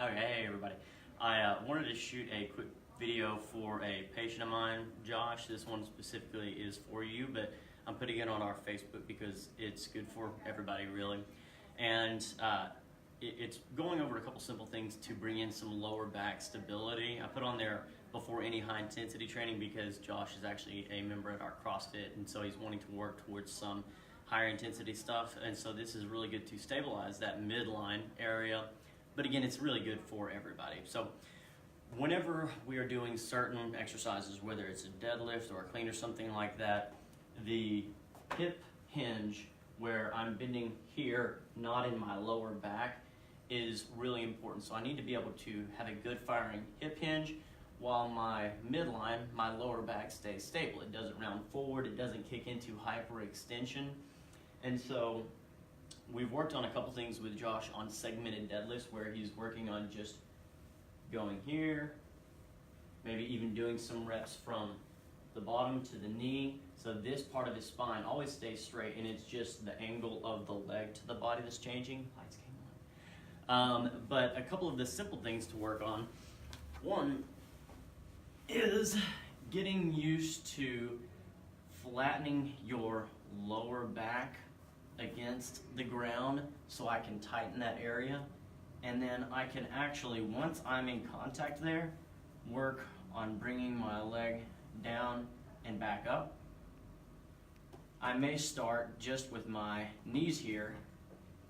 Okay, hey everybody. I wanted to shoot a quick video for a patient of mine, Josh. This one specifically is for you, but I'm putting it on our Facebook because it's good for everybody, really. And it's going over a couple simple things to bring in some lower back stability. I put on there before any high intensity training because Josh is actually a member at our CrossFit, and so he's wanting to work towards some higher intensity stuff. And so this is really good to stabilize that midline area. But again, it's really good for everybody. So whenever we are doing certain exercises, whether it's a deadlift or a clean or something like that, the hip hinge where I'm bending here, not in my lower back, is really important. So I need to be able to have a good firing hip hinge while my midline, my lower back, stays stable. It doesn't round forward, it doesn't kick into hyperextension. And so we've worked on a couple things with Josh on segmented deadlifts where he's working on just going here, maybe even doing some reps from the bottom to the knee. So this part of his spine always stays straight, and it's just the angle of the leg to the body that's changing. Lights came on. But a couple of the simple things to work on. One is getting used to flattening your lower back against the ground so I can tighten that area, and then I can actually, once I'm in contact there, work on bringing my leg down and back up. I may start just with my knees here,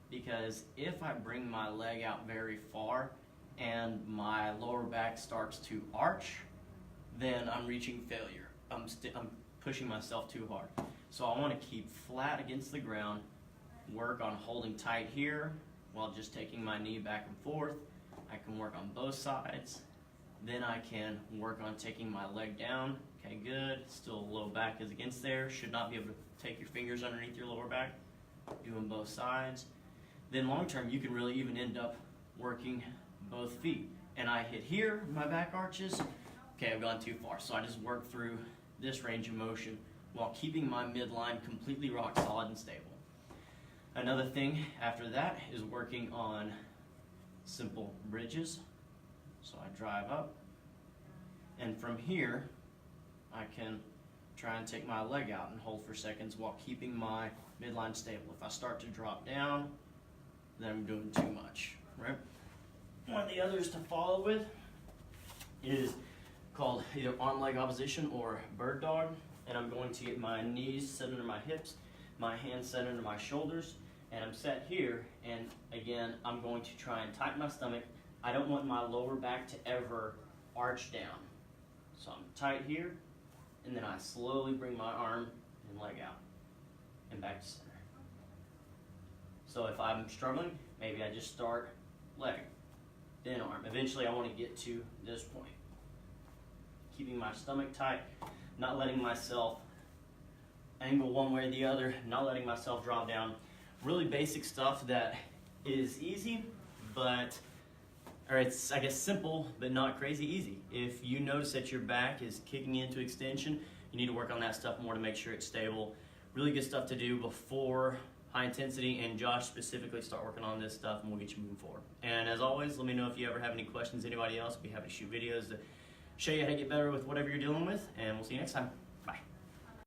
because if I bring my leg out very far and my lower back starts to arch, then I'm reaching failure. I'm pushing myself too hard. So I want to keep flat against the ground, work on holding tight here while just taking my knee back and forth. I can work on both sides. Then I can work on taking my leg down. Okay, good. Still low back is against there. Should not be able to take your fingers underneath your lower back. Doing both sides. Then long term, you can really even end up working both feet. And I hit here, my back arches. Okay, I've gone too far. So I just work through this range of motion while keeping my midline completely rock solid and stable. Another thing after that is working on simple bridges. So I drive up, and from here I can try and take my leg out and hold for seconds while keeping my midline stable. If I start to drop down, then I'm doing too much, right? One of the others to follow with is called either arm leg opposition or bird dog, and I'm going to get my knees set under my hips, my hands set under my shoulders, and I'm set here, and again, I'm going to try and tighten my stomach. I don't want my lower back to ever arch down. So I'm tight here, and then I slowly bring my arm and leg out and back to center. So if I'm struggling, maybe I just start leg, then arm. Eventually I want to get to this point. Keeping my stomach tight, not letting myself angle one way or the other, not letting myself drop down. Really basic stuff that is easy, or it's, I guess, simple, but not crazy easy. If you notice that your back is kicking into extension, you need to work on that stuff more to make sure it's stable. Really good stuff to do before high intensity, and Josh specifically, start working on this stuff and we'll get you moving forward. And as always, let me know if you ever have any questions. Anybody else, be happy to shoot videos to show you how to get better with whatever you're dealing with, and we'll see you next time.